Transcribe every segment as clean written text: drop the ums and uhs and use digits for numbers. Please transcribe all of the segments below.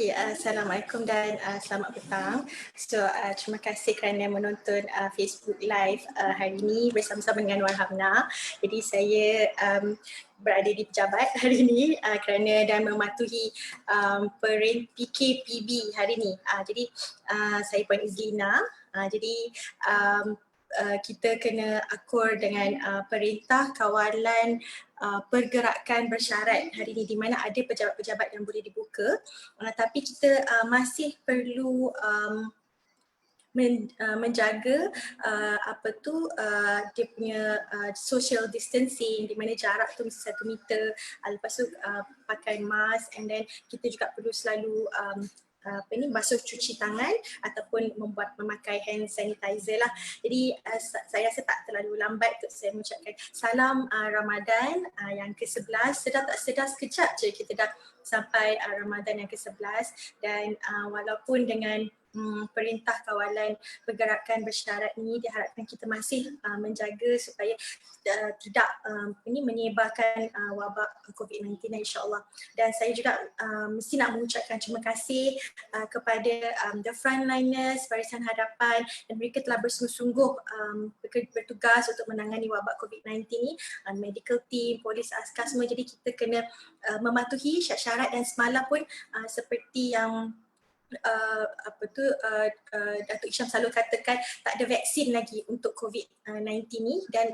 Okay, Assalamualaikum dan selamat petang. So, terima kasih kerana menonton Facebook Live hari ini bersama-sama dengan Wan Hamna. Jadi saya berada di pejabat hari ini kerana dan mematuhi PKPB hari ini. Jadi saya Puan Izlina. Jadi kita kena akur dengan Perintah Kawalan Pergerakan Bersyarat hari ini, di mana ada pejabat-pejabat yang boleh dibuka, tapi kita masih perlu menjaga dia punya social distancing, di mana jarak tu mesti 1 meter, lepas tu pakai mask, and then kita juga perlu selalu basuh cuci tangan ataupun memakai hand sanitizer lah. Jadi saya rasa tak terlalu lambat untuk saya mengucapkan salam Ramadan yang ke-11. Sedar tak sedar sekejap je kita dah sampai Ramadan yang ke-11, dan walaupun dengan Perintah Kawalan Pergerakan Bersyarat ini, diharapkan kita masih menjaga supaya tidak menyebarkan wabak COVID-19 insyaAllah. Dan saya juga mesti nak mengucapkan terima kasih kepada the frontliners, barisan hadapan, dan mereka telah bersungguh-sungguh bertugas untuk menangani wabak COVID-19 ini, medical team, polis, askar semua. Jadi kita kena mematuhi syarat-syarat, dan semalam pun seperti yang Datuk Isham selalu katakan, tak ada vaksin lagi untuk COVID-19 ni, dan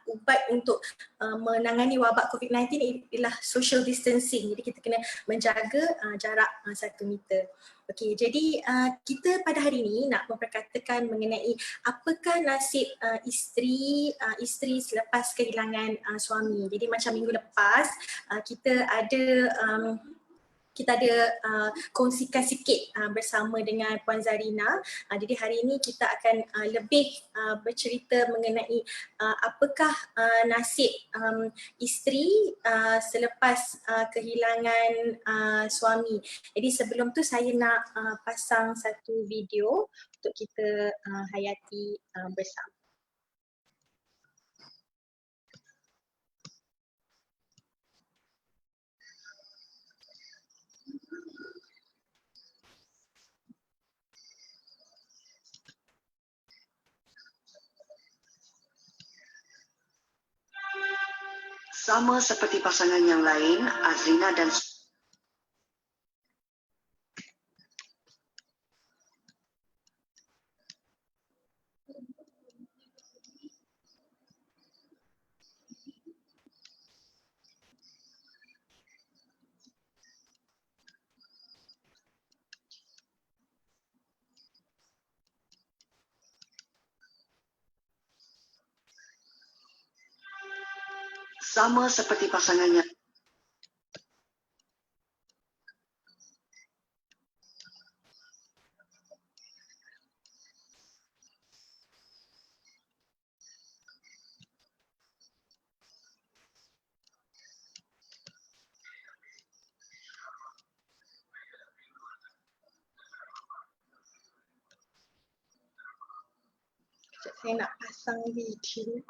ubat untuk menangani wabak COVID-19 ni ialah social distancing. Jadi kita kena menjaga jarak 1 meter. Okey, jadi kita pada hari ini nak memperkatakan mengenai apakah nasib isteri selepas kehilangan suami. Jadi macam minggu lepas kita ada kongsikan sikit bersama dengan Puan Zarina. Jadi hari ini kita akan lebih bercerita mengenai apakah nasib isteri selepas kehilangan suami. Jadi sebelum tu saya nak pasang satu video untuk kita hayati bersama. Sama seperti pasangan yang lain, Azrina dan saya nak pasang video.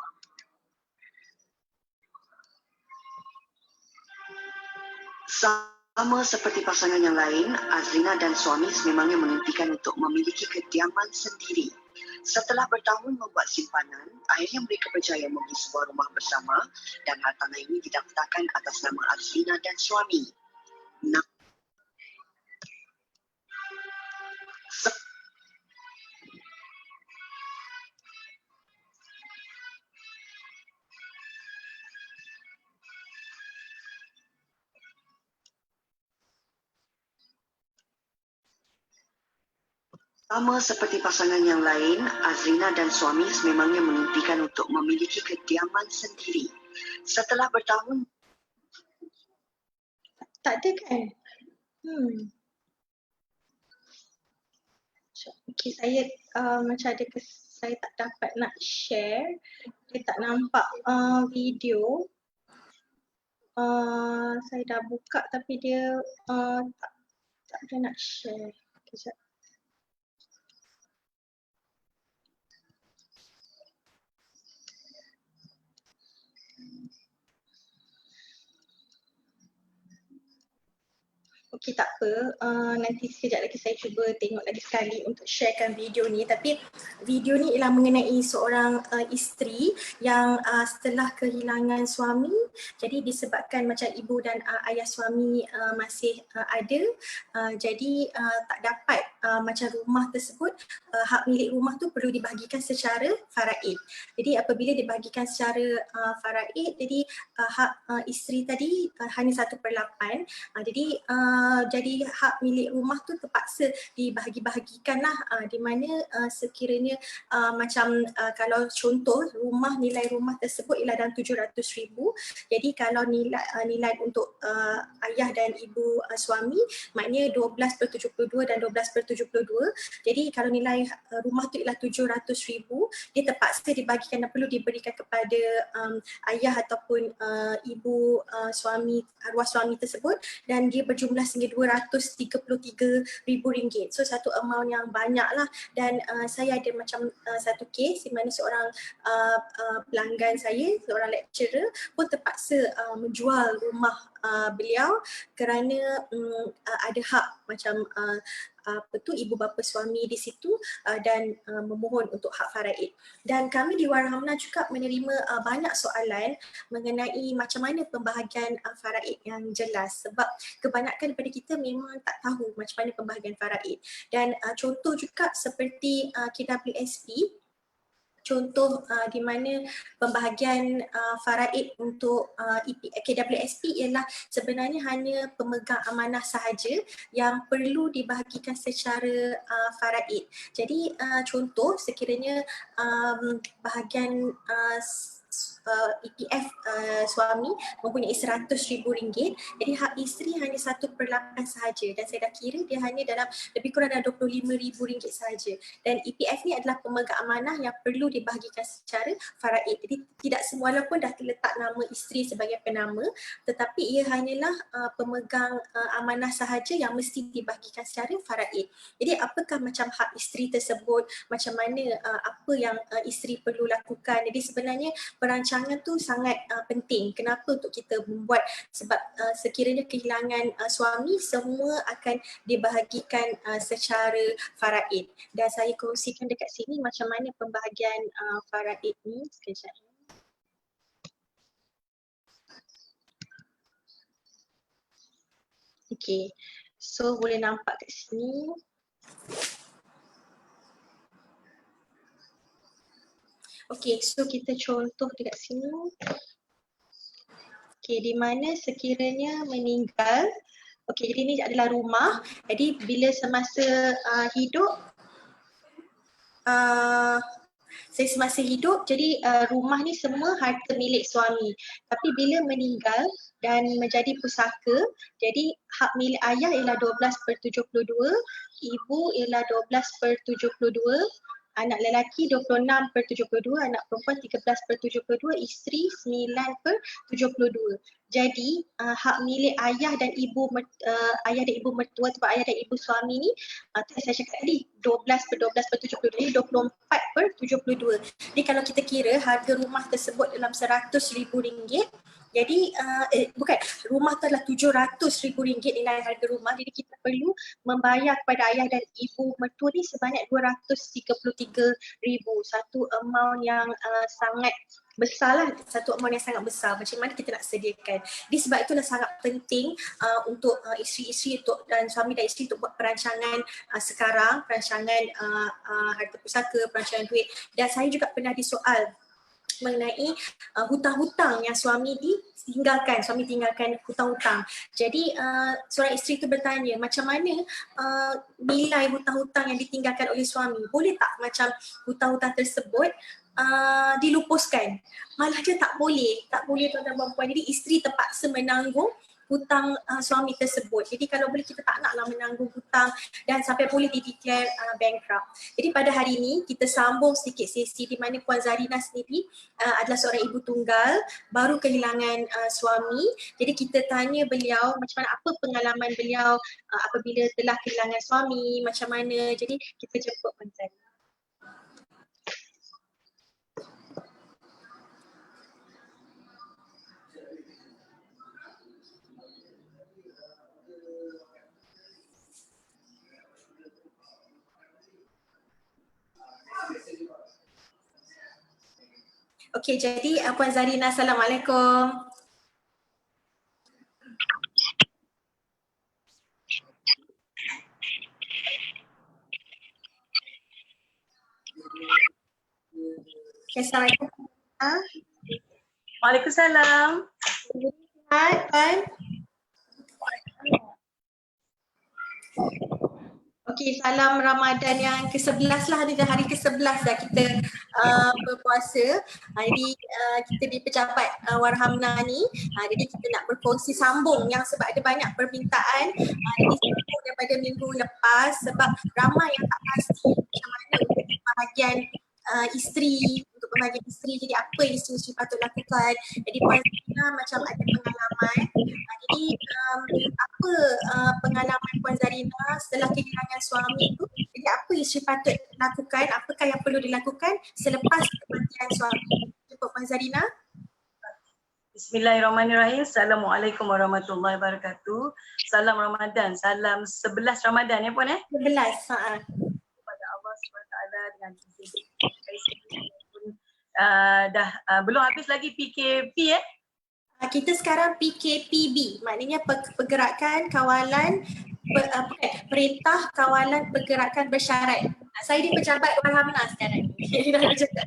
Sama seperti pasangan yang lain, Azrina dan suami sememangnya mengimpikan untuk memiliki kediaman sendiri. Setelah bertahun membuat simpanan, akhirnya mereka berjaya membeli sebuah rumah bersama, dan hartanah ini didaftarkan atas nama Azrina dan suami. Sama seperti pasangan yang lain, Azrina dan suami sememangnya mengimpikan untuk memiliki kediaman sendiri. Setelah bertahun... Tak ada kan? Okay, saya macam ada saya tak dapat nak share. Saya tak nampak video. Saya dah buka tapi dia tak ada nak share. Kejap. Okey, tak apa. Nanti sekejap lagi saya cuba tengok lagi sekali untuk sharekan video ni. Tapi video ni ialah mengenai seorang isteri yang setelah kehilangan suami, jadi disebabkan macam ibu dan ayah suami masih ada, jadi tak dapat macam rumah tersebut, hak milik rumah tu perlu dibahagikan secara faraid. Jadi apabila dibahagikan secara faraid, jadi hak isteri tadi hanya 1/8. Jadi hak milik rumah tu terpaksa dibahagi-bahagikan lah, di mana sekiranya kalau contoh nilai rumah tersebut ialah dalam 700,000, jadi kalau nilai untuk ayah dan ibu suami maknanya 12/72 dan 12/72, jadi kalau nilai rumah tu ialah 700,000, dia terpaksa dibagikan dan perlu diberikan kepada ayah ataupun ibu arwah suami tersebut, dan dia berjumlah sehingga RM233,000. So satu amount yang banyak lah. Dan saya ada macam satu kes di mana seorang pelanggan saya, seorang lecturer pun terpaksa menjual rumah beliau kerana ada hak macam ibu bapa suami di situ dan memohon untuk hak faraid. Dan kami di Warhamna juga menerima banyak soalan mengenai macam mana pembahagian faraid yang jelas, sebab kebanyakan daripada kita memang tak tahu macam mana pembahagian faraid. Dan contoh juga seperti KWSP, contoh di mana pembahagian faraid untuk KWSP ialah sebenarnya hanya pemegang amanah sahaja yang perlu dibahagikan secara faraid. Jadi contoh sekiranya bahagian EPF suami mempunyai RM100,000, jadi hak isteri hanya 1/8 sahaja, dan saya dah kira dia hanya dalam lebih kurang dalam RM25,000 sahaja. Dan EPF ni adalah pemegang amanah yang perlu dibahagikan secara faraid. Jadi tidak semua, walaupun dah terletak nama isteri sebagai penama, tetapi ia hanyalah pemegang amanah sahaja yang mesti dibahagikan secara faraid. Jadi apakah macam hak isteri tersebut, macam mana apa yang isteri perlu lakukan. Jadi sebenarnya perancangan tu sangat penting. Kenapa untuk kita membuat, sebab sekiranya kehilangan suami, semua akan dibahagikan secara faraid. Dan saya kongsikan dekat sini macam mana pembahagian faraid ni sekejap. Okay, so boleh nampak kat sini. Okay, so kita contoh dekat sini. Okay, di mana sekiranya meninggal. Okay, jadi ini adalah rumah. Jadi bila semasa hidup, saya semasa hidup, jadi rumah ni semua harta milik suami. Tapi bila meninggal dan menjadi pusaka, jadi hak milik ayah ialah 12/72, ibu ialah 12/72, anak lelaki 26/72, anak perempuan 13/72, isteri 9/72. Jadi hak milik ayah dan ibu mertua atau ayah dan ibu suami ni, saya cakap tadi 12/12/72, jadi 24/72. Jadi kalau kita kira harga rumah tersebut dalam RM100,000, jadi bukan, rumah tu adalah RM700,000 nilai harga rumah, jadi kita perlu membayar kepada ayah dan ibu mertua ni sebanyak RM233,000. Satu amount yang sangat besar lah, satu amount yang sangat besar. Macam mana kita nak sediakan. Jadi sebab itulah sangat penting untuk isteri-isteri dan suami dan isteri untuk buat perancangan sekarang, perancangan harta pusaka, perancangan duit. Dan saya juga pernah disoal mengenai hutang-hutang yang suami tinggalkan hutang-hutang. Jadi seorang isteri itu bertanya, macam mana nilai hutang-hutang yang ditinggalkan oleh suami, boleh tak macam hutang-hutang tersebut dilupuskan? Malah dia tak boleh tuan-tuan dan puan. Jadi isteri terpaksa menanggung hutang suami tersebut. Jadi kalau boleh kita tak naklah menanggung hutang dan sampai boleh di-declare bankrupt. Jadi pada hari ini kita sambung sedikit sesi di mana Puan Zarina sendiri adalah seorang ibu tunggal, baru kehilangan suami. Jadi kita tanya beliau macam mana, apa pengalaman beliau apabila telah kehilangan suami, macam mana. Jadi kita jemput Puan Zarina. Okey, jadi Puan Zarina, Assalamualaikum. Okay, Assalamualaikum. Waalaikumsalam. Hai, Puan. Okey, salam Ramadan yang ke-11 lah, ni dah hari ke-11 dah kita berpuasa. Jadi kita di Pejabat Warhamna ni, jadi kita nak berkongsi sambung yang sebab ada banyak permintaan. Jadi sambung daripada minggu lepas sebab ramai yang tak pasti macam mana untuk bahagian isteri, untuk pembahagian isteri, jadi apa yang isteri patut lakukan. Jadi Puan Zarina macam ada pengalaman. Jadi apa pengalaman Puan Zarina setelah kehilangan suami tu, jadi apa isteri patut lakukan, apakah yang perlu dilakukan selepas kematian suami? Cuba Puan Zarina. Bismillahirrahmanirrahim. Assalamualaikum warahmatullahi wabarakatuh. Salam Ramadan, salam 11 Ramadan ya Puan 11, kepada Allah SWT dengan dah belum habis lagi PKP kita sekarang PKPB, maknanya pergerakan kawalan perintah kawalan pergerakan bersyarat. Saya di Pejabat Warhamna sekarang ni. Dah pejabat.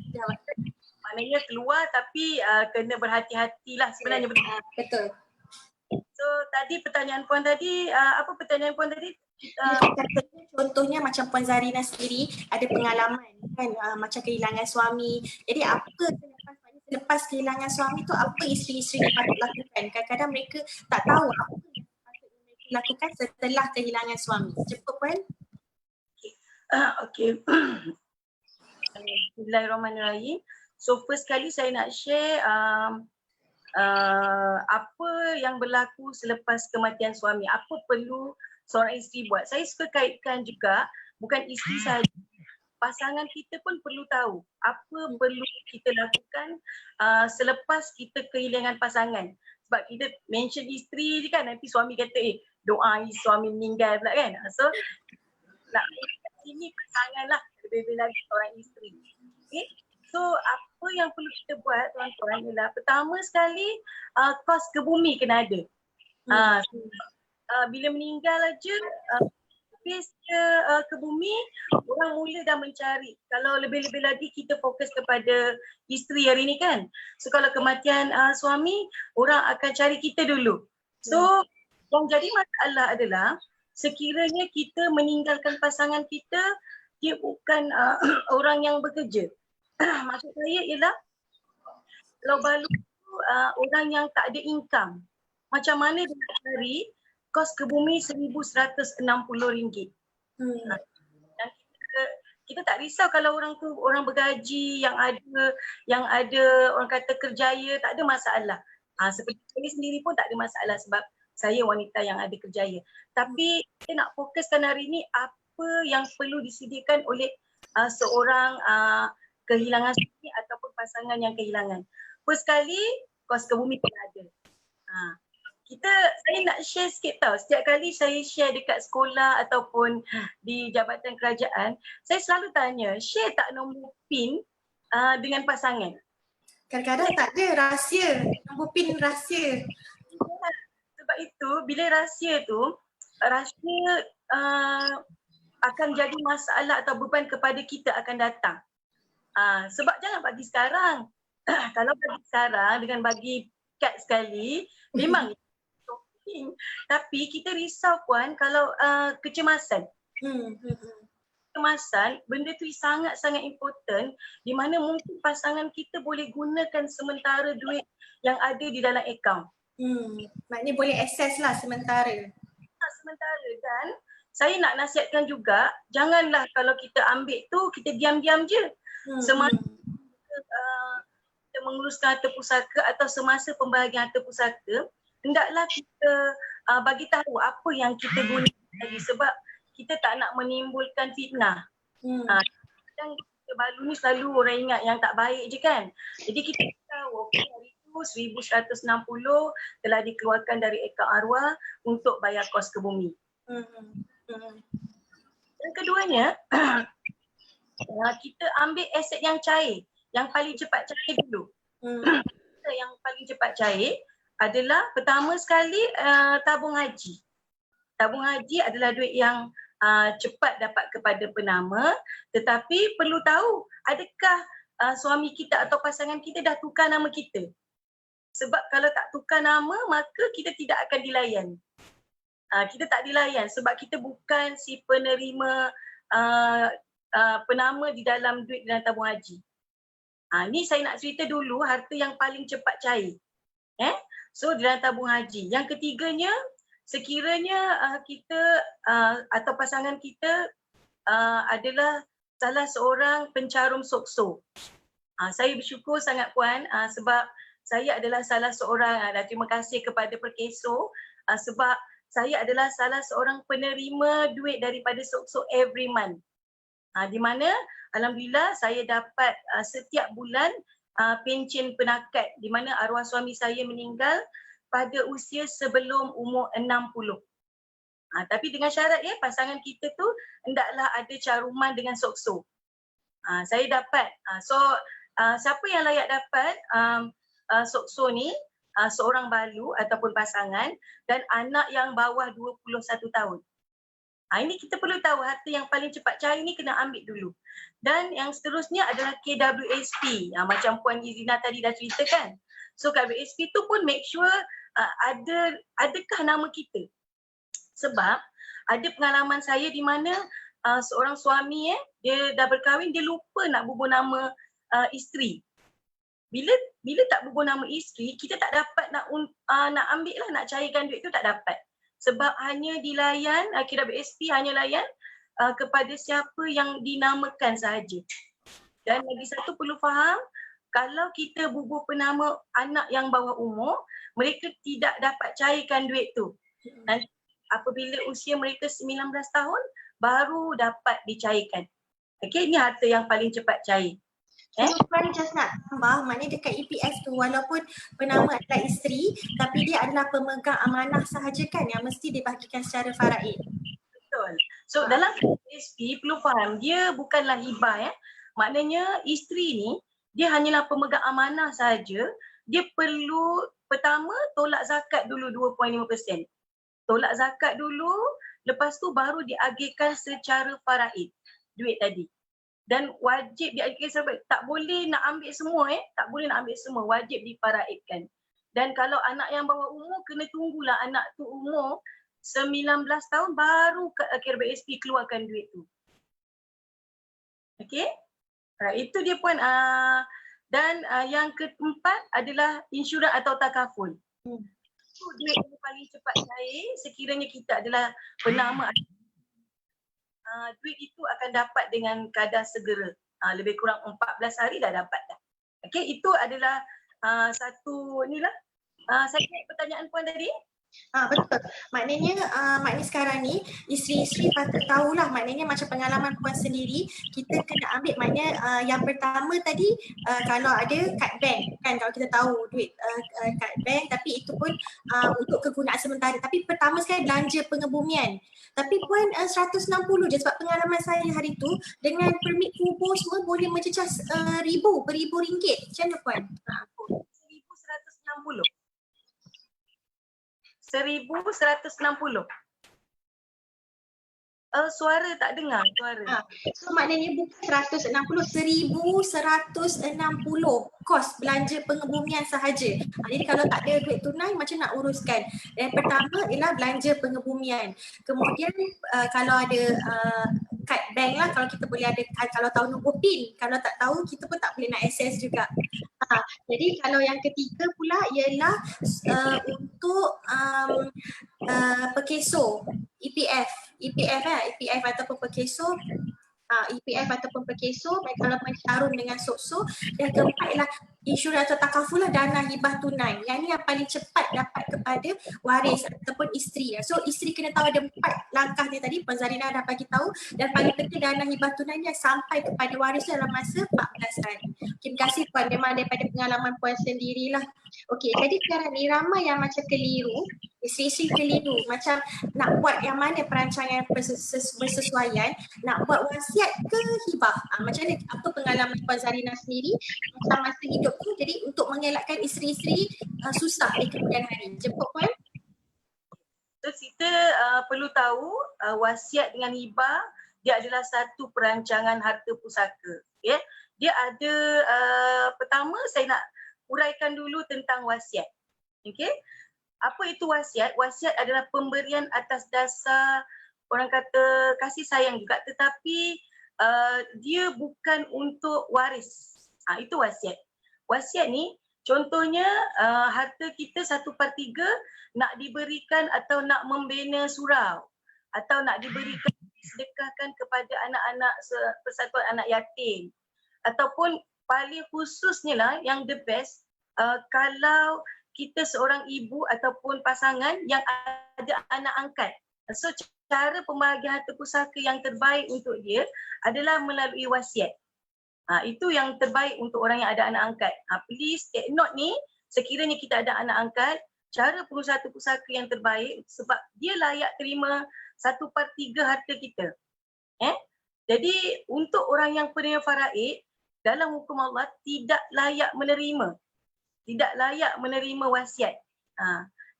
maknanya keluar tapi kena berhati-hatilah sebenarnya. Betul. So tadi pertanyaan Puan tadi, apa pertanyaan Puan tadi? Contohnya macam Puan Zarina sendiri ada pengalaman kan, macam kehilangan suami. Jadi apa selepas kehilangan suami tu apa isteri-isteri patut lakukan? Kadang-kadang mereka tak tahu apa yang patut mereka lakukan setelah kehilangan suami. Cepat Puan. Okay. Bismillahirrahmanirrahim. So first kali saya nak share apa yang berlaku selepas kematian suami, apa perlu seorang isteri buat. Saya suka kaitkan juga, bukan isteri sahaja, pasangan kita pun perlu tahu apa perlu kita lakukan selepas kita kehilangan pasangan. Sebab kita mention isteri je kan, nanti suami kata doa suami meninggal pula kan. So nak ini pasangan lah, lebih-lebih lagi seorang isteri. Okay. So apa yang perlu kita buat tuan-tuan ialah pertama sekali kos ke bumi kena ada. Bila meninggal aja space ke bumi, orang mula dah mencari. Kalau lebih-lebih lagi kita fokus kepada isteri hari ni kan. So kalau kematian suami, orang akan cari kita dulu. So yang jadi masalah adalah sekiranya kita meninggalkan pasangan kita, dia bukan orang yang bekerja. Maksud saya ialah kalau baru orang yang tak ada income, macam mana dia nak cari kos ke bumi RM1,160. Dan kita tak risau kalau orang tu orang bergaji, yang ada orang kata kerjaya, tak ada masalah. Seperti saya sendiri pun tak ada masalah sebab saya wanita yang ada kerjaya. Tapi kita nak fokuskan hari ni apa yang perlu disediakan oleh seorang kehilangan suami ataupun pasangan yang kehilangan. First kali, kos ke bumi pun ada. Saya nak share sikit tau. Setiap kali saya share dekat sekolah ataupun di jabatan kerajaan, saya selalu tanya, share tak nombor PIN dengan pasangan? Kadang-kadang tak ada, rahsia. Nombor PIN rahsia. Sebab itu, bila rahsia tu, rahsia akan jadi masalah atau beban kepada kita akan datang. Sebab jangan bagi sekarang. Kalau bagi sekarang dengan bagi kad sekali, memang shopping. Tapi kita risau Puan kalau kecemasan. Kecemasan, benda tu sangat-sangat important di mana mungkin pasangan kita boleh gunakan sementara duit yang ada di dalam akaun. Maknanya boleh akses lah sementara. Sementara, dan saya nak nasihatkan juga, janganlah kalau kita ambil tu kita diam-diam je. Semasa kita menguruskan harta pusaka atau semasa pembahagian harta pusaka, hendaklah kita bagi tahu apa yang kita gunakan lagi sebab kita tak nak menimbulkan fitnah. Kadang kita baru ni selalu orang ingat yang tak baik je kan. Jadi kita tahu hari itu 1,160 telah dikeluarkan dari akaun arwah untuk bayar kos ke bumi. Yang keduanya, kita ambil aset yang cair. yang paling cepat cair dulu. Hmm. Yang paling cepat cair adalah pertama sekali tabung haji. Tabung haji adalah duit yang cepat dapat kepada penama, tetapi perlu tahu adakah suami kita atau pasangan kita dah tukar nama kita. Sebab kalau tak tukar nama maka kita tidak akan dilayan. Kita tak dilayan sebab kita bukan si penerima penama di dalam duit dalam tabung haji. Ni saya nak cerita dulu harta yang paling cepat cair. So dalam tabung haji. Yang ketiganya, sekiranya kita atau pasangan kita adalah salah seorang pencarum sokso. Saya bersyukur sangat Puan sebab saya adalah salah seorang, dan terima kasih kepada Perkeso sebab saya adalah salah seorang penerima duit daripada sokso every month. Di mana alhamdulillah saya dapat setiap bulan pencen penakat di mana arwah suami saya meninggal pada usia sebelum umur 60. Tapi dengan syarat pasangan kita tu hendaklah ada caruman dengan sokso. Saya dapat. Siapa yang layak dapat sokso ni, seorang balu ataupun pasangan dan anak yang bawah 21 tahun. Ini kita perlu tahu harta yang paling cepat cair ni kena ambil dulu. Dan yang seterusnya adalah KWSP. Macam Puan Izina tadi dah ceritakan. So KWSP tu pun make sure adakah nama kita. Sebab ada pengalaman saya di mana seorang suami dia dah berkahwin, dia lupa nak bubuh nama isteri. Bila tak bubuh nama isteri, kita tak dapat nak ambil lah, nak cairkan duit tu tak dapat. Sebab hanya dilayan, KWSP hanya layan kepada siapa yang dinamakan sahaja. Dan lagi satu perlu faham, kalau kita bubuh penama anak yang bawah umur, mereka tidak dapat cairkan duit tu. Nanti apabila usia mereka 19 tahun, baru dapat dicairkan. Okey, ini harta yang paling cepat cair. Puan just nak tambah, maknanya dekat EPF tu walaupun penama adalah isteri tapi dia adalah pemegang amanah sahaja kan yang mesti dibahagikan secara faraid. Betul. So dalam KWSP perlu faham, dia bukanlah hibah Maknanya isteri ni dia hanyalah pemegang amanah sahaja. Dia perlu pertama tolak zakat dulu 2.5%. Tolak zakat dulu, lepas tu baru diagihkan secara faraid duit tadi. Dan wajib diagihkan secara faraid. Tak boleh nak ambil semua tak boleh nak ambil semua, wajib difaraidkan. Dan kalau anak yang bawah umur, kena tunggulah anak tu umur 19 tahun baru KWSP keluarkan duit tu. Okey? Itu dia Puan. Dan yang keempat adalah insurans atau takaful. Itu duit yang paling cepat cair sekiranya kita adalah penama. Duit itu akan dapat dengan kadar segera. Lebih kurang 14 hari dah dapat dah. Okey, itu adalah satu inilah. Saya ingat pertanyaan Puan tadi. Betul. Maknanya sekarang ni isteri-isteri patut tahulah, maknanya macam pengalaman Puan sendiri, kita kena ambil maknanya yang pertama tadi kalau ada kad bank kan, kalau kita tahu duit kad bank, tapi itu pun untuk kegunaan sementara. Tapi pertama sekali belanja pengebumian. Tapi Puan 160 je sebab pengalaman saya hari tu dengan permit kubur semua boleh mencecah beribu ringgit. Macam mana Puan? 1160. 1160. Suara tak dengar suara. So maknanya bukan 160, 1160 kos belanja pengebumian sahaja. Jadi kalau tak ada duit tunai macam nak uruskan. Yang pertama ialah belanja pengebumian. Kemudian kalau ada kad bank lah, kalau kita boleh ada, kalau tahu nombor PIN, kalau tak tahu kita pun tak boleh nak access juga. Jadi kalau yang ketiga pula ialah untuk Perkeso, EPF ataupun Perkeso, EPF ataupun Perkeso kalau mencarum dengan sokso. Dan keempat ialah insurans atau takaful lah, dana hibah tunai. Yang ni yang paling cepat dapat kepada waris ataupun isteri. So isteri kena tahu ada 4 langkah dia tadi, Puan Zarina dah bagi tahu, dan paling penting dana hibah tunai ni sampai kepada waris dalam masa 14 hari. Terima kasih Puan, memang daripada pengalaman Puan sendirilah. Okey, jadi sekarang ni ramai yang macam keliru isteri-isteri keliru macam nak buat yang mana perancangan bersesuaian, nak buat wasiat ke hibah. Macam mana, apa pengalaman Puan Zarina sendiri macam masa hidup tu, jadi untuk mengelakkan isteri-isteri susah di kemudian hari. Jemput Puan. So kita perlu tahu wasiat dengan hibah dia adalah satu perancangan harta pusaka. Ya, dia ada pertama saya nak uraikan dulu tentang wasiat. Okey. Apa itu wasiat? Wasiat adalah pemberian atas dasar orang kata kasih sayang juga, tetapi dia bukan untuk waris. Itu wasiat. Wasiat ni contohnya harta kita 1/3 nak diberikan atau nak membina surau atau nak diberikan sedekahkan kepada anak-anak persatuan anak yatim, ataupun paling khususnya lah yang the best kalau kita seorang ibu ataupun pasangan yang ada anak angkat. So cara pembahagian harta pusaka yang terbaik untuk dia adalah melalui wasiat. Itu yang terbaik untuk orang yang ada anak angkat. Please take note ni, sekiranya kita ada anak angkat, cara pengurusan harta pusaka yang terbaik sebab dia layak terima 1/3 harta kita. Jadi untuk orang yang penerima faraid, dalam hukum Allah tidak layak menerima wasiat.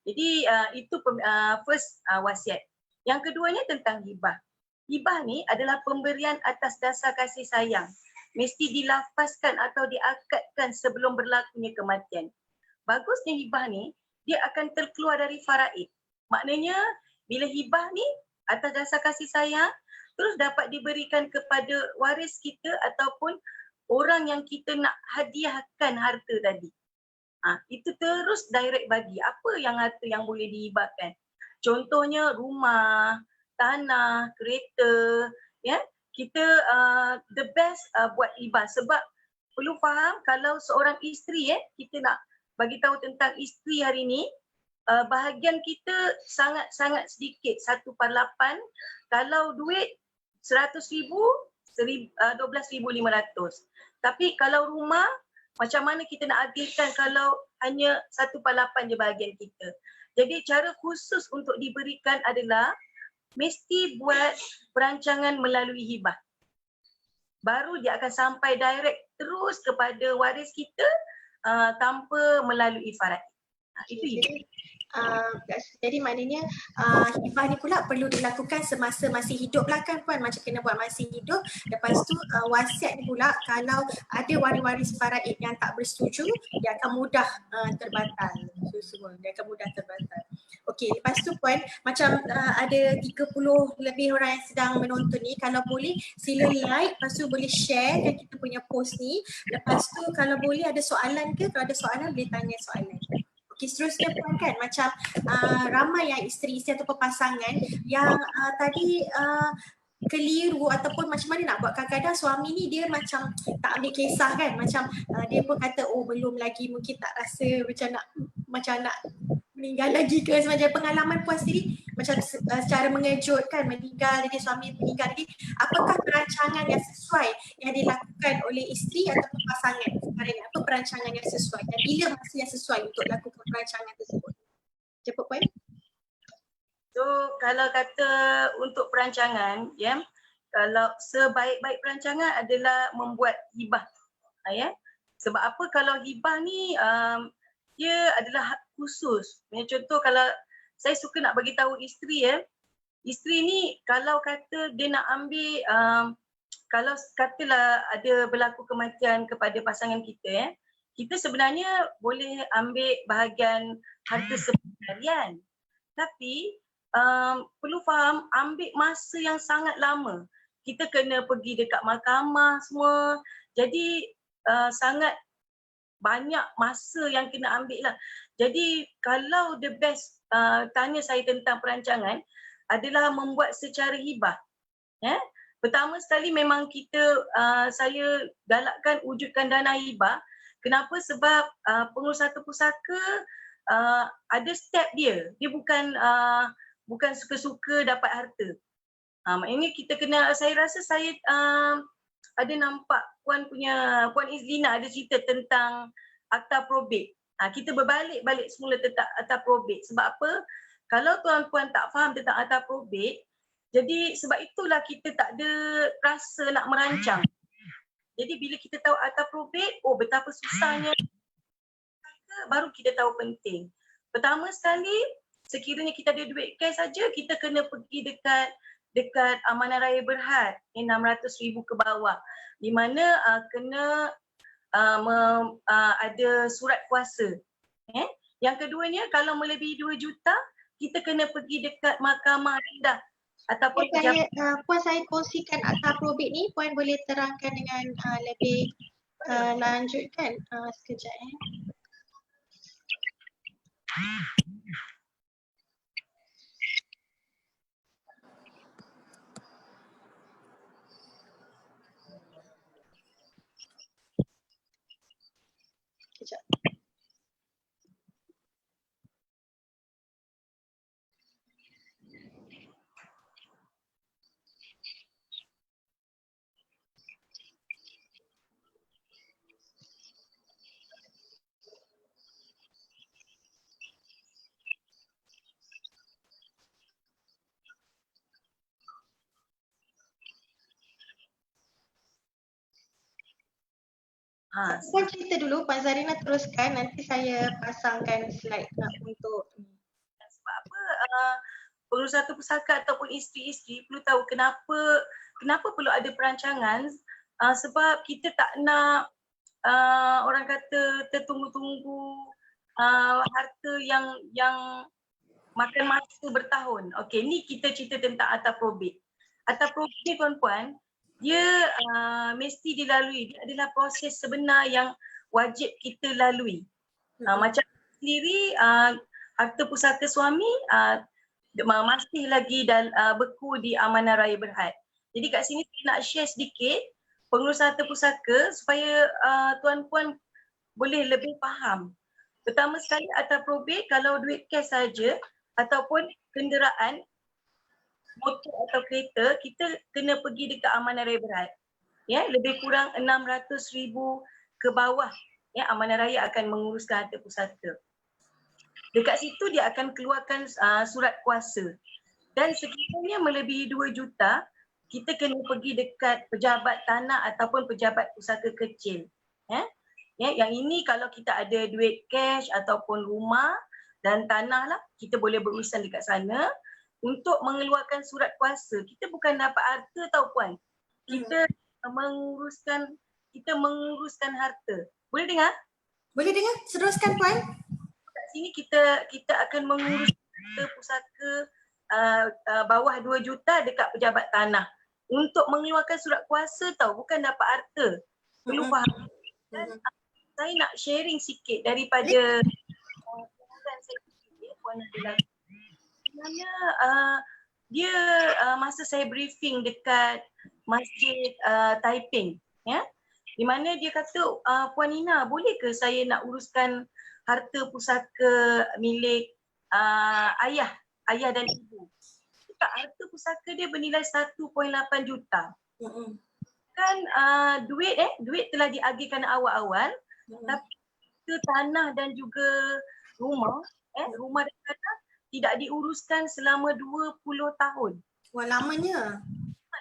Jadi itu first wasiat. Yang keduanya tentang hibah. Hibah ni adalah pemberian atas dasar kasih sayang. Mesti dilafazkan atau diakadkan sebelum berlakunya kematian. Bagusnya hibah ni, dia akan terkeluar dari faraid. Maknanya bila hibah ni atas dasar kasih sayang, terus dapat diberikan kepada waris kita ataupun orang yang kita nak hadiahkan harta tadi. Itu terus direct bagi. Apa yang harta yang boleh dihibahkan? Contohnya rumah, tanah, kereta, ya. Kita the best buat hibah sebab perlu faham kalau seorang isteri kita nak bagi tahu tentang isteri hari ni, bahagian kita sangat-sangat sedikit, 1/8. Kalau duit 100,000, 12,500. Tapi kalau rumah, macam mana kita nak agihkan kalau hanya 1/8 je bahagian kita. Jadi cara khusus untuk diberikan adalah mesti buat perancangan melalui hibah. Baru dia akan sampai direct terus kepada waris kita tanpa melalui faraid. Itu hibah. Jadi maknanya hibah ni pula perlu dilakukan semasa masih hidup lah kan Puan, macam kena buat masih hidup. Lepas tu wasiat ni pula kalau ada waris-waris faraid yang tak bersetuju, dia akan mudah terbatal. Dia akan mudah terbatal. Okey, lepas tu Puan, macam ada 30 lebih orang yang sedang menonton ni, kalau boleh sila like, lepas tu boleh share kan kita punya post ni. Lepas tu kalau boleh ada soalan ke, kalau ada soalan boleh tanya soalan. Okey, seterusnya Puan kan, macam ramai yang isteri-isteri atau pasangan yang tadi keliru ataupun macam mana nak buat. Kadang-kadang suami ni dia macam tak ambil kisah kan, macam dia pun kata oh belum lagi, mungkin tak rasa macam nak meninggal lagi ke, semacam pengalaman Puan sendiri macam secara mengejutkan meninggal, jadi suami meninggal, jadi apakah perancangan yang sesuai yang dilakukan oleh isteri ataupun pasangan sekarang, apa perancangan yang sesuai dan bila masa yang sesuai untuk lakukan perancangan tersebut? Cepat Puan. So kalau kata untuk perancangan, kalau sebaik-baik perancangan adalah membuat hibah. Sebab apa, kalau hibah ni dia adalah hak khusus. Contoh kalau saya suka nak bagi tahu isteri, isteri ni kalau kata dia nak ambil kalau katalah ada berlaku kematian kepada pasangan kita, kita sebenarnya boleh ambil bahagian harta sekalian. Tapi perlu faham, ambil masa yang sangat lama. Kita kena pergi dekat mahkamah semua. Jadi sangat banyak masa yang kena ambil lah. Jadi kalau the best tanya saya tentang perancangan adalah membuat secara hibah. Pertama sekali memang saya galakkan wujudkan dana hibah. Kenapa? Sebab pengurus harta pusaka ada step dia. Dia bukan suka-suka dapat harta. Maknanya kita kena, saya rasa saya ada nampak Puan Izlina ada cerita tentang akta probate. Kita berbalik semula tentang akta probate. Sebab apa? Kalau tuan-puan tak faham tentang harta probate, jadi sebab itulah kita tak ada rasa nak merancang. Jadi bila kita tahu harta probate, oh betapa susahnya, baru kita tahu penting. Pertama sekali, sekiranya kita ada duit cash saja, kita kena pergi dekat Amanah Raya Berhad, 600,000 ke bawah. Di mana kena ada surat kuasa. Yang keduanya, kalau melebihi 2 juta, kita kena pergi dekat mahkamah rendah ataupun Puan saya kongsikan akta probate ni, Puan boleh terangkan dengan lebih lanjut kan? Sekejap Sekejap. Puan cerita dulu, Puan Zarina teruskan, nanti saya pasangkan slide untuk sebab apa pengurusan satu pusaka ataupun isteri-isteri perlu tahu kenapa perlu ada perancangan, sebab kita tak nak orang kata tertunggu-tunggu harta yang makan masa bertahun. Okey, ni kita cerita tentang harta probate. Harta probate ni tuan-puan, dia mesti dilalui. Dia adalah proses sebenar yang wajib kita lalui. Macam sendiri, harta pusaka suami masih lagi beku di Amanah Raya Berhad. Jadi kat sini saya nak share sedikit pengurusan harta pusaka supaya tuan-puan boleh lebih faham. Pertama sekali, harta probate kalau duit cash saja ataupun kenderaan, motor atau kereta, kita kena pergi dekat Amanah Raya Berhad. Lebih kurang 600,000 ke bawah. Amanah Raya akan menguruskan harta pusaka. Dekat situ dia akan keluarkan surat kuasa. Dan sekiranya melebihi 2 juta, kita kena pergi dekat pejabat tanah ataupun pejabat pusaka kecil. Yang ini kalau kita ada duit cash ataupun rumah dan tanah lah, kita boleh berurusan dekat sana. Untuk mengeluarkan surat kuasa, kita bukan dapat harta tau puan. Kita menguruskan harta. Boleh dengar? Boleh dengar? Teruskan Puan. Kat sini kita akan mengurus harta pusaka bawah 2 juta dekat pejabat tanah. Untuk mengeluarkan surat kuasa tau, bukan dapat harta. Perlu faham. Dan saya nak sharing sikit daripada saya fikir, Puan adalah sebenarnya dia masa saya briefing dekat Masjid Taiping, di mana dia kata, Puan Nina, boleh ke saya nak uruskan harta pusaka milik ayah dan ibu? Dekat harta pusaka dia bernilai 1.8 juta. Kan duit telah diagihkan awal-awal, tapi ke tanah dan juga rumah dan tanah tidak diuruskan selama 20 tahun. Wah, lamanya.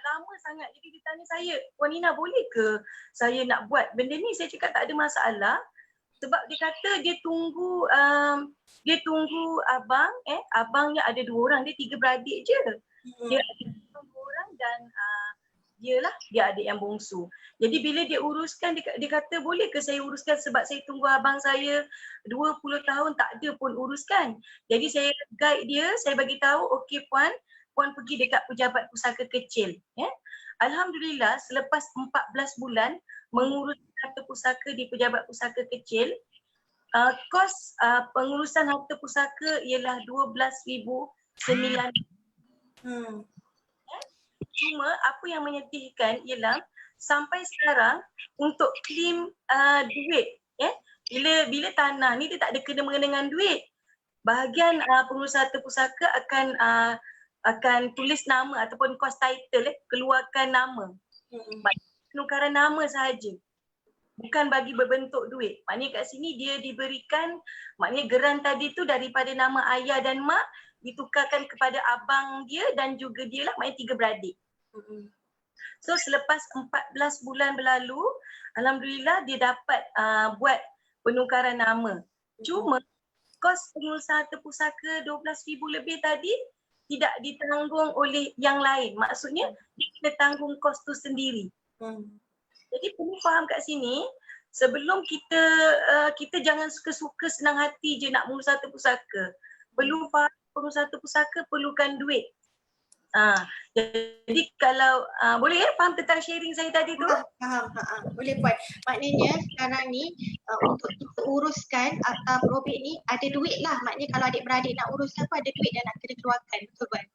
Lama sangat. Jadi dia tanya saya, Puan Nina, boleh ke saya nak buat benda ni? Saya cakap tak ada masalah. Sebab dia kata dia tunggu abangnya ada 2 orang, dia 3 beradik je. Dia ada 2 orang dan dia adik yang bongsu. Jadi bila dia uruskan, dia kata boleh ke saya uruskan sebab saya tunggu abang saya 20 tahun tak ada pun uruskan. Jadi saya guide dia, saya bagi tahu, okey puan pergi dekat pejabat pusaka kecil. Alhamdulillah selepas 14 bulan mengurus harta pusaka di pejabat pusaka kecil, kos pengurusan harta pusaka ialah 12,900. Cuma apa yang menyedihkan ialah sampai sekarang untuk claim duit, bila tanah ni dia tak ada kena-mengena dengan duit. Bahagian pengurus harta pusaka akan tulis nama ataupun kos title, keluarkan nama. Penukaran nama sahaja. bukan bagi berbentuk duit. Maknanya kat sini dia diberikan, maknanya geran tadi tu daripada nama ayah dan mak ditukarkan kepada abang dia dan juga dia lah, maknanya 3 beradik. So selepas 14 bulan berlalu, alhamdulillah dia dapat buat penukaran nama. Cuma kos pengurusan harta pusaka 12,000 lebih tadi tidak ditanggung oleh yang lain. Maksudnya dia kena tanggung kos tu sendiri. Jadi perlu faham kat sini, sebelum kita jangan suka-suka senang hati je nak mengurus harta pusaka. Perlu faham pengurus harta pusaka perlukan duit. Jadi kalau boleh faham tentang sharing saya tadi tu? Faham. Boleh Puan. Maknanya sekarang ni untuk kita uruskan akta probit ni ada duit lah. Maknanya kalau adik-beradik nak uruskan pun ada duit yang nak kena keluarkan. Betul Puan?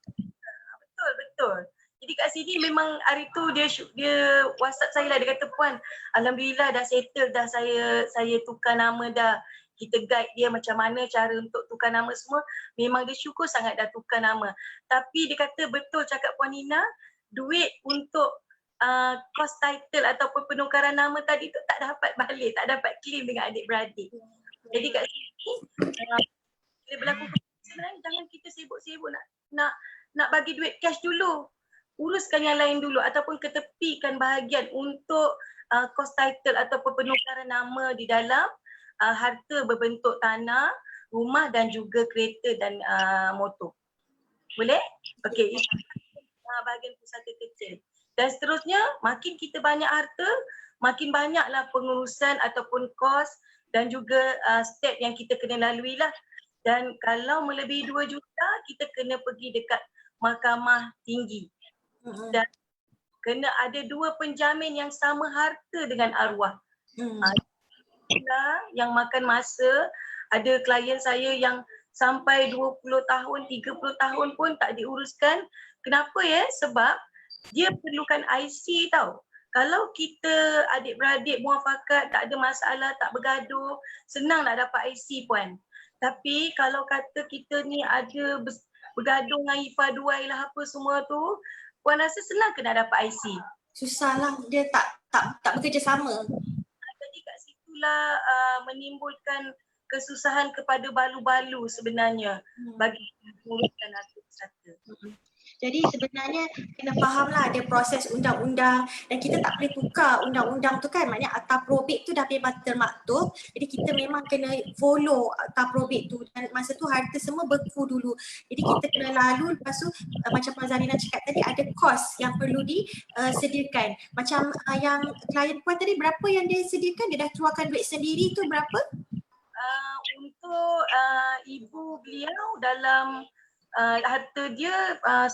Betul. Jadi kat sini memang hari tu dia WhatsApp saya lah, dia kata Puan, alhamdulillah dah settle dah, saya tukar nama dah. Kita guide dia macam mana cara untuk tukar nama semua. Memang dia syukur sangat dah tukar nama. Tapi dia kata betul cakap Puan Nina, duit untuk kos title ataupun penukaran nama tadi tu tak dapat balik, tak dapat claim dengan adik-beradik. Jadi kat sini bila berlaku sebenarnya jangan kita sibuk-sibuk nak bagi duit cash dulu. Uruskan yang lain dulu ataupun ketepikan bahagian untuk kos title ataupun penukaran nama di dalam harta berbentuk tanah, rumah dan juga kereta dan motor. Boleh? Okey, itu bahagian pusaka kecil. Dan seterusnya, makin kita banyak harta, makin banyaklah pengurusan ataupun kos dan juga step yang kita kena lalui lah. Dan kalau melebihi 2 juta, kita kena pergi dekat mahkamah tinggi. Dan kena ada 2 penjamin yang sama harta dengan arwah. Yang makan masa, ada klien saya yang sampai 20 tahun, 30 tahun pun tak diuruskan. Kenapa ya? Sebab dia perlukan IC tau. Kalau kita adik-beradik muafakat, tak ada masalah, tak bergaduh, senang nak dapat IC Puan. Tapi kalau kata kita ni ada bergaduh dengan Ifah Duai lah apa semua tu, Puan rasa senang ke nak dapat IC? Susahlah, dia tak bekerjasama. Jadi kat situlah menimbulkan kesusahan kepada balu-balu sebenarnya bagi menguruskan harta pusaka. Jadi sebenarnya kena fahamlah ada proses undang-undang dan kita tak boleh tukar undang-undang tu kan. Maknanya akta probit tu dah bebas termaktub. Jadi kita memang kena follow akta probit tu dan masa tu harta semua berku dulu. Jadi kita kena lalu, lepas tu macam Puan Zarina cakap tadi ada kos yang perlu disediakan. Macam yang klien Puan tadi berapa yang dia sediakan? Dia dah keluarkan duit sendiri tu berapa? Untuk ibu beliau dalam harta dia 1.2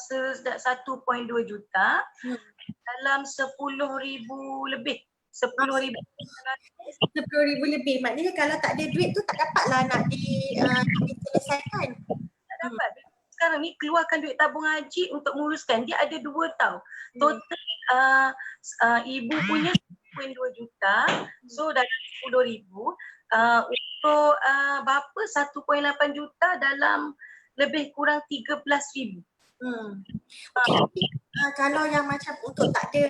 juta dalam 10,000 lebih. 10,000 lebih. Maknanya kalau tak ada duit tu tak dapatlah nak diselesaikan. Tak dapat. Sekarang ni keluarkan duit tabung haji untuk menguruskan. Dia ada 2 tau. Total ibu punya 1.2 juta. So dalam 10,000. Untuk bapa 1.8 juta dalam lebih kurang 13,000. Okay. Kalau yang macam untuk tak ada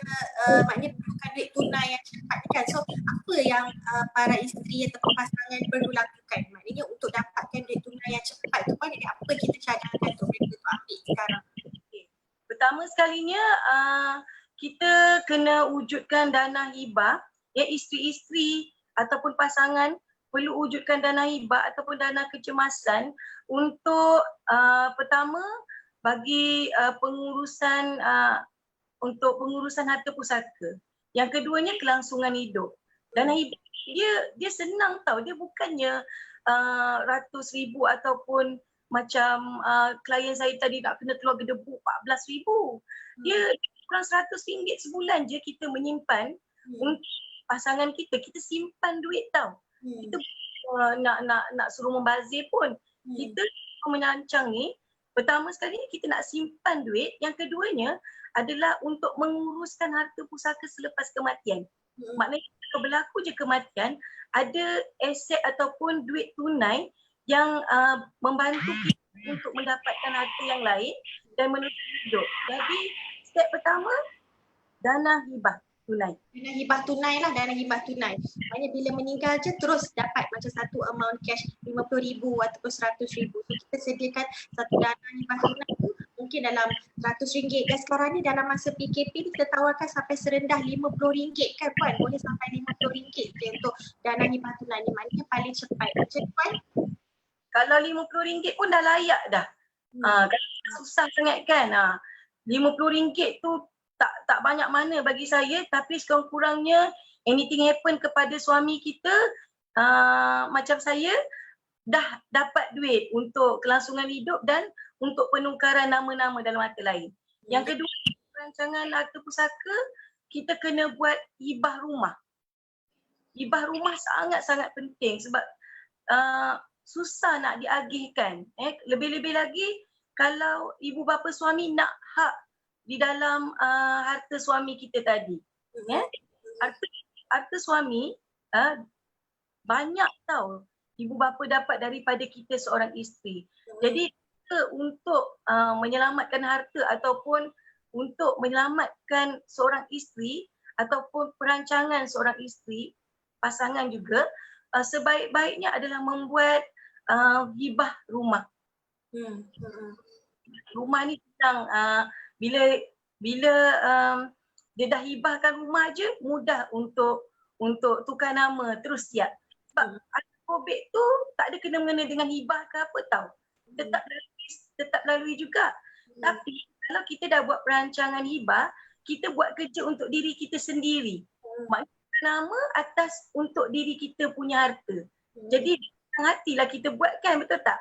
maknanya perlukan duit tunai yang cepat kan. So apa yang para isteri atau pasangan perlu lakukan? Maknanya untuk dapatkan duit tunai yang cepat tu kan, jadi apa kita cadangkan untuk mereka tu ambil sekarang? Okay. Pertama sekalinya kita kena wujudkan dana hibah. Ya, isteri-isteri ataupun pasangan perlu wujudkan dana hibah ataupun dana kecemasan untuk pertama bagi pengurusan untuk pengurusan harta pusaka. Yang keduanya kelangsungan hidup. Dana hibah dia senang tau, dia bukannya ratus ribu ataupun macam klien saya tadi nak kena keluar gedebuk 14,000. Dia kurang RM100 sebulan je kita menyimpan untuk pasangan kita simpan duit tau. Kita nak suruh membazir pun. Kita merancang ni, pertama sekali kita nak simpan duit, yang keduanya adalah untuk menguruskan harta pusaka selepas kematian. Maknanya kalau berlaku je kematian, ada aset ataupun duit tunai yang membantu kita untuk mendapatkan harta yang lain dan meneruskan hidup. Jadi step pertama, dana hibah. tunai. Dana hibah tunai lah, dana hibah tunai. Maknanya bila meninggal je terus dapat macam satu amount cash RM50,000 ataupun RM100,000. So kita sediakan satu dana hibah tunai tu mungkin dalam RM100. Dan sekarang ni dalam masa PKP ni kita tawarkan sampai serendah RM50 kan Puan? Boleh sampai RM50 je untuk dana hibah tunai ni. Maknanya paling cepat. Macam Puan? Kalau RM50 pun dah layak dah. Kalau susah sangat kan. RM50 tu tak banyak mana bagi saya, tapi sekurang-kurangnya anything happen kepada suami kita, macam saya dah dapat duit untuk kelangsungan hidup dan untuk penukaran nama-nama dalam harta lain. Yang kedua, perancangan harta pusaka, kita kena buat hibah rumah. Hibah rumah sangat-sangat penting sebab susah nak diagihkan. Lebih-lebih lagi kalau ibu bapa suami nak hak di dalam harta suami kita tadi. Harta suami banyak tau ibu bapa dapat daripada kita seorang isteri. Jadi kita untuk menyelamatkan harta ataupun untuk menyelamatkan seorang isteri ataupun perancangan seorang isteri, pasangan juga, sebaik-baiknya adalah membuat hibah rumah. Rumah ni tentang bila dia dah hibahkan rumah je, mudah untuk tukar nama terus siap. Sebab harta probate tu tak ada kena-mengena dengan hibah ke apa tau. Tetap lalui juga. Tapi kalau kita dah buat perancangan hibah, kita buat kerja untuk diri kita sendiri. Maknanya nama atas untuk diri kita punya harta. Jadi hatilah kita buat kan, betul tak?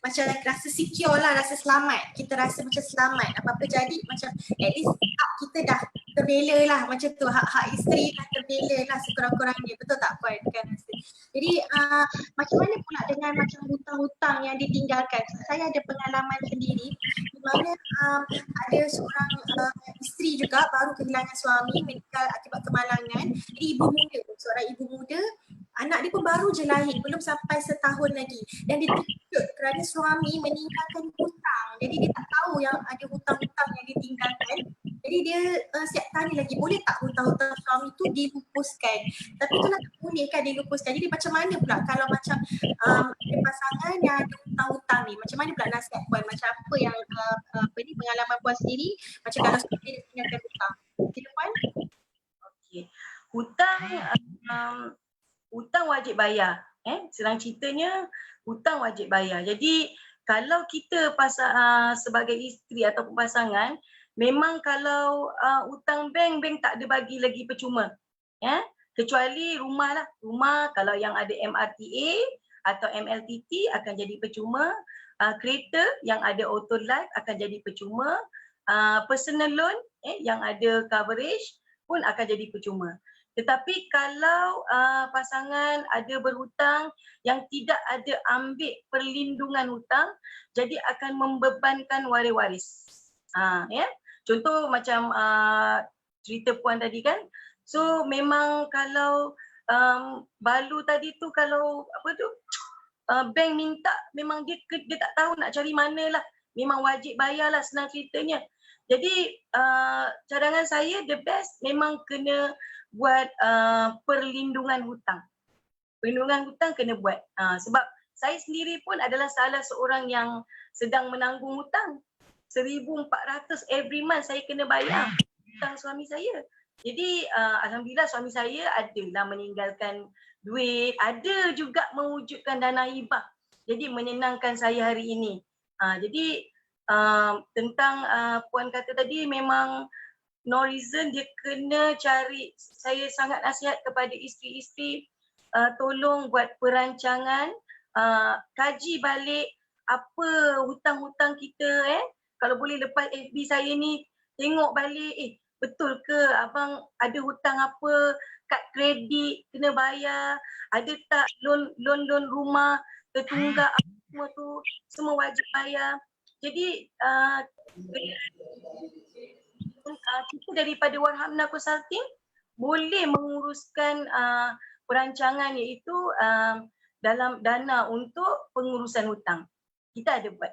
Macam rasa secure lah, rasa selamat. Kita rasa macam selamat. Apa-apa jadi macam at least hak kita dah terbela lah macam tu. Hak isteri dah terbela lah sekurang-kurangnya. Betul tak Puan? Kan rasa. Jadi macam mana pula dengan macam hutang-hutang yang ditinggalkan? Saya ada pengalaman sendiri di mana ada seorang isteri juga baru kehilangan suami, meninggal akibat kemalangan. Jadi seorang ibu muda, anak dia pun baru je lahir, belum sampai setahun lagi, dan dia terkejut kerana suami meninggalkan hutang. Jadi dia tak tahu yang ada hutang-hutang yang ditinggalkan. Jadi dia siap tanya lagi, boleh tak hutang-hutang suami tu dilupuskan? Tapi tu lah tak boleh kan dilupuskan. Jadi macam mana pula kalau macam ada pasangan yang ada hutang-hutang ni, macam mana pula nasihat Puan? Macam apa yang pengalaman Puan sendiri, macam kalau suami dia tinggalkan hutang? Sila Puan. Okey. Hutang wajib bayar. Senang ceritanya hutang wajib bayar. Jadi kalau kita sebagai isteri ataupun pasangan, memang kalau hutang bank tak ada bagi lagi percuma. Kecuali rumah lah. Rumah kalau yang ada MRTA atau MLTT akan jadi percuma. Kereta yang ada auto life akan jadi percuma. Personal loan yang ada coverage pun akan jadi percuma. Tetapi kalau pasangan ada berhutang yang tidak ada ambil perlindungan hutang, jadi akan membebankan waris-waris. Contoh macam cerita Puan tadi kan. So memang kalau balu tadi tu, kalau bank minta, memang dia tak tahu nak cari mana lah. Memang wajib bayar lah, senang ceritanya. Jadi cadangan saya the best memang kena buat perlindungan hutang. Perlindungan hutang kena buat. Sebab saya sendiri pun adalah salah seorang yang sedang menanggung hutang. 1,400 every month saya kena bayar hutang suami saya. Jadi alhamdulillah suami saya adalah meninggalkan duit, ada juga mewujudkan dana hibah. Jadi menyenangkan saya hari ini. Jadi tentang Puan kata tadi, memang no reason dia kena cari. Saya sangat nasihat kepada isteri-isteri, tolong buat perancangan, kaji balik apa hutang-hutang kita. Kalau boleh lepas FB saya ni, tengok balik, betul ke abang ada hutang apa, kad kredit kena bayar, ada tak loan rumah tertunggak, semua tu semua wajib bayar. Jadi kita daripada Warhamna Consulting boleh menguruskan perancangan, iaitu dalam dana untuk pengurusan hutang. Kita ada buat.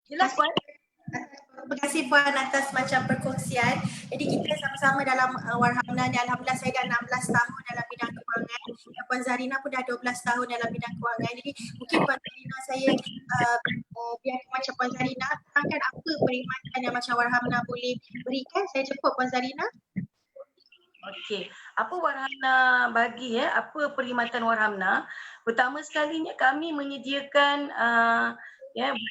Jelas Puan? Terima kasih Puan atas macam perkongsian. Jadi kita sama-sama dalam Warhamna ni, alhamdulillah saya dah 16 tahun dalam bidang kewangan. Dan Puan Zarina pun dah 12 tahun dalam bidang kewangan. Jadi mungkin Puan Zarina saya biar macam Puan Zarina terangkan apa perkhidmatan yang macam Warhamna boleh berikan. Saya jemput Puan Zarina. Okey, apa Warhamna bagi apa perkhidmatan Warhamna? Pertama sekalinya kami menyediakan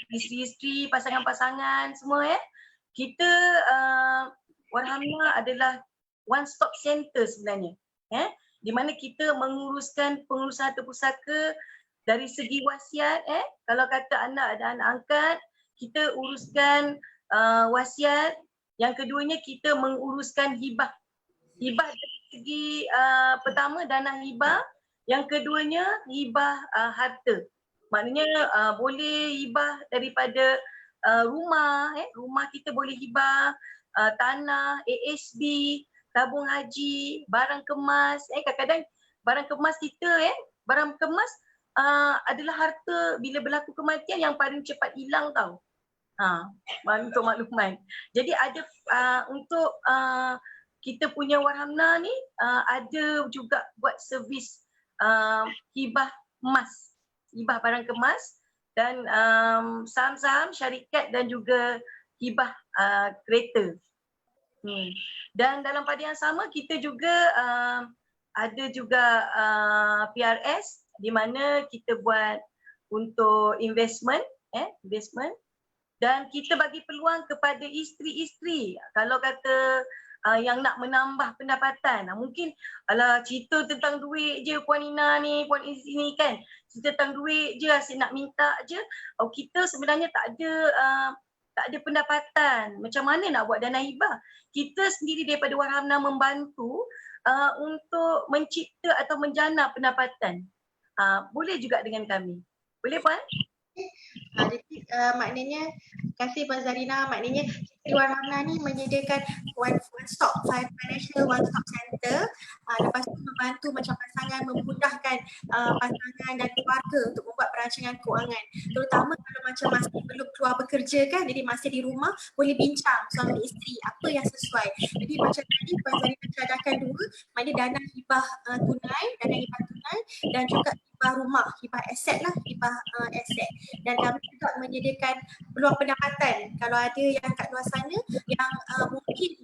isteri-isteri, pasangan-pasangan semua Kita Warhamna adalah one stop center sebenarnya. Di mana kita menguruskan pengurusan harta pusaka dari segi wasiat kalau kata anak ada anak angkat, kita uruskan wasiat. Yang keduanya kita menguruskan hibah. Hibah dari segi pertama dana hibah, yang keduanya hibah harta. Maknanya boleh hibah daripada rumah, rumah kita boleh hibah, tanah, ASB, tabung haji, barang kemas. Kadang-kadang barang kemas kita, barang kemas adalah harta bila berlaku kematian yang paling cepat hilang tau. Untuk makluman. Jadi ada untuk kita punya Warhamna ni ada juga buat servis hibah emas, hibah barang kemas dan saham-saham syarikat dan juga hibah kereta. Dan dalam pada yang sama kita juga ada juga PRS di mana kita buat untuk investment, investment, dan kita bagi peluang kepada isteri-isteri kalau kata yang nak menambah pendapatan. Mungkin cerita tentang duit je Puan Ina ni, Puan Izzy ni kan. Cerita tentang duit je, asyik nak minta je. Kita sebenarnya tak ada pendapatan. Macam mana nak buat dana hibah? Kita sendiri daripada Warhamna membantu untuk mencipta atau menjana pendapatan. Boleh juga dengan kami. Boleh Puan? Jadi maknanya, terima kasih Puan Zarina, maknanya kita di Warhamna ni menyediakan one stop financial one stop center. Lepas tu membantu macam pasangan, memudahkan pasangan dan keluarga untuk membuat perancangan kewangan. Terutama kalau macam masih belum keluar bekerja kan, jadi masih di rumah boleh bincang suami isteri apa yang sesuai. Jadi macam tadi Puan Zarina cadangkan dua, maknanya dana hibah tunai dan juga hibah rumah, hibah aset lah, hibah aset. Dan kami juga menyediakan peluang pendapatan kalau ada yang kat luar sana yang mungkin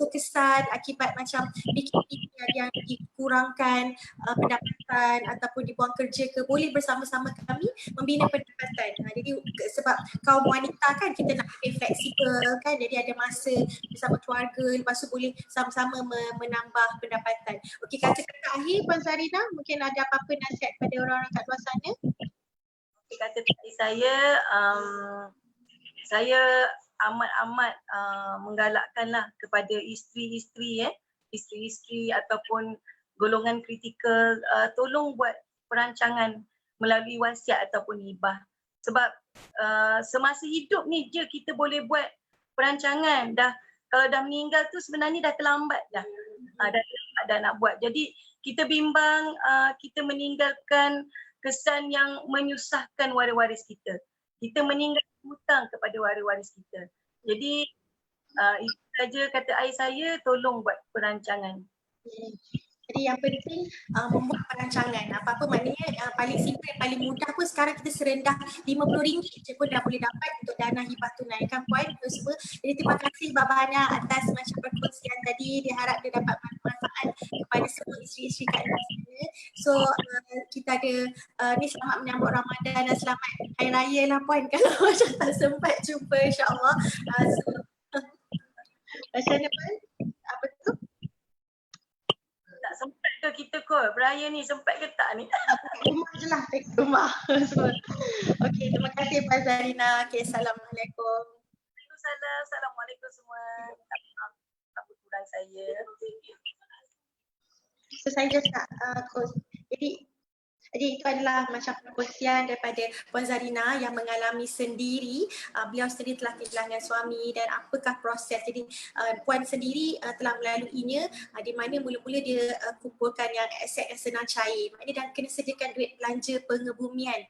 terkesan akibat macam PKP yang dikurangkan pendapatan ataupun dibuang kerja ke, boleh bersama-sama kami membina pendapatan. Jadi sebab kaum wanita kan kita nak fleksibel kan, jadi ada masa bersama keluarga, lepas tu boleh sama-sama menambah pendapatan. Okey, kata-kata akhir Puan Zarina, mungkin ada apa-apa nasihat pada orang-orang kat luar sana? Kata tadi saya amat-amat menggalakkanlah kepada isteri-isteri ataupun golongan kritikal, tolong buat perancangan melalui wasiat ataupun hibah. Sebab semasa hidup ni je kita boleh buat perancangan. Kalau dah meninggal tu sebenarnya dah terlambat dah. Dah terlambat dah nak buat. Jadi kita bimbang kita meninggalkan kesan yang menyusahkan waris-waris kita. Kita meninggalkan hutang kepada waris-waris kita. Jadi itu saja kata ayah saya, tolong buat perancangan. Jadi yang penting membuat perancangan. Apa-apa maknanya paling simple, paling mudah pun sekarang kita serendah RM50 je pun dah boleh dapat untuk dana hibah tunai kan Puan semua. Jadi terima kasih banyak atas macam perkongsian tadi. Diharap dia dapat manfaat kepada semua isteri-isteri kat luar sana. So kita ada ni selamat menyambut Ramadan dan selamat Hari Raya lah Puan kalau macam tak sempat jumpa insyaAllah. Macam mana Puan? Apa tu? Tak sempat ke kita kot? Beraya ni sempat ke tak ni? Rumah je lah, rumah. Okey, terima kasih Puan Zarina. Okey, Assalamualaikum. Waalaikumsalam. Assalamualaikum semua. Apa kurang saya? So saya just nak jadi Jadi itu adalah macam perkongsian daripada Puan Zarina yang mengalami sendiri, beliau sendiri telah kehilangan suami dan apakah proses. Jadi Puan sendiri telah melaluinya, di mana mula-mula dia kumpulkan yang aset yang senang cair. Maknanya dah kena sediakan duit belanja pengebumian.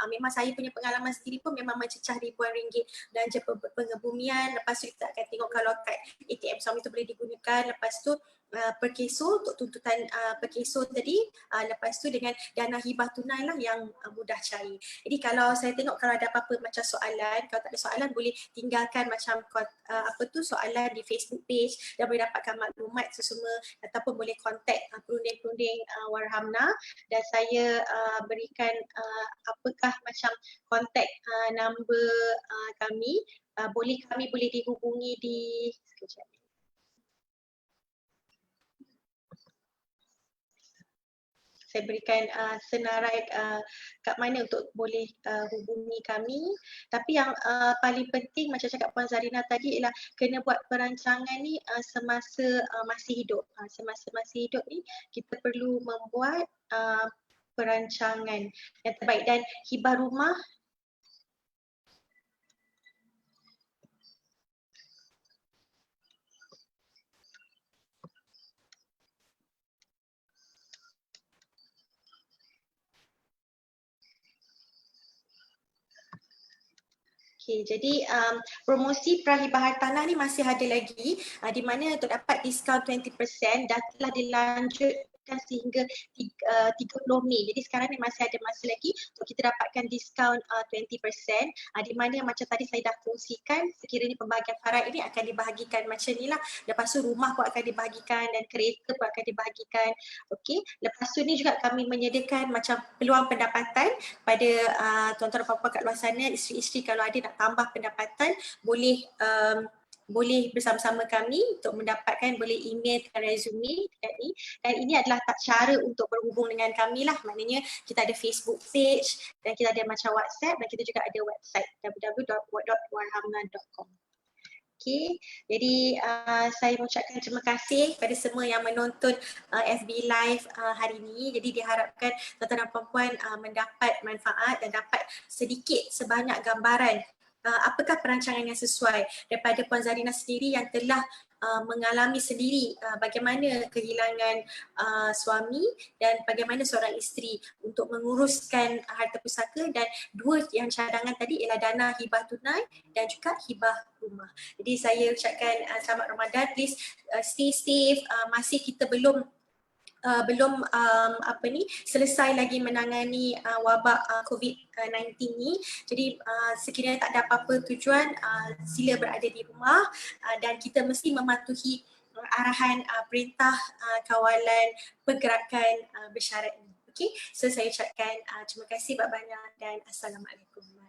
Memang saya punya pengalaman sendiri pun memang mencecah ribuan ringgit belanja pengebumian. Lepas tu kita akan tengok kalau kad ATM suami tu boleh digunakan. Lepas tu perkeso untuk tuntutan perkeso tadi, lepas tu dengan dana hibah tunai lah yang mudah cair. Jadi kalau saya tengok kalau ada apa-apa macam soalan, kalau tak ada soalan boleh tinggalkan macam soalan di Facebook page dan boleh dapatkan maklumat semua ataupun boleh kontak perunding-perunding Warhamna dan saya berikan apakah macam kontak number kami. Kami boleh dihubungi di sekejap. Saya berikan senarai kat mana untuk boleh hubungi kami. Tapi yang paling penting macam cakap Puan Zarina tadi ialah kena buat perancangan ni semasa masih hidup. Semasa masih hidup ni kita perlu membuat perancangan yang terbaik dan hibah rumah Okay, jadi promosi prahibah hartanah ni masih ada lagi di mana untuk dapat diskaun 20% dah telah dilanjutkan sehingga 30 Mei. Jadi sekarang ni masih ada masa lagi untuk kita dapatkan diskaun 20% di mana macam tadi saya dah kongsikan sekiranya pembahagian farat ini akan dibahagikan macam ni lah. Lepas tu rumah pun akan dibahagikan dan kereta pun akan dibahagikan. Okey, lepas tu ni juga kami menyediakan macam peluang pendapatan pada tuan-tuan dan puan-puan kat luar sana, isteri-isteri kalau ada nak tambah pendapatan boleh bersama-sama kami untuk mendapatkan, boleh emailkan resume dekat ni dan ini adalah cara untuk berhubung dengan kami lah. Maknanya kita ada Facebook page dan kita ada macam WhatsApp dan kita juga ada website www.warhamna.com. Okay, jadi saya mengucapkan terima kasih kepada semua yang menonton FB Live hari ini. Jadi diharapkan tuan-tuan dan puan-puan mendapat manfaat dan dapat sedikit sebanyak gambaran apakah perancangan yang sesuai daripada Puan Zarina sendiri yang telah mengalami sendiri bagaimana kehilangan suami dan bagaimana seorang isteri untuk menguruskan harta pusaka dan dua yang cadangan tadi ialah dana hibah tunai dan juga hibah rumah. Jadi saya ucapkan selamat Ramadan, please stay safe, masih kita belum selesai lagi menangani wabak COVID-19 ni. Jadi sekiranya tak ada apa-apa tujuan, sila berada di rumah dan kita mesti mematuhi arahan perintah kawalan pergerakan bersyarat ini. Okay, so saya ucapkan terima kasih banyak-banyak dan Assalamualaikum.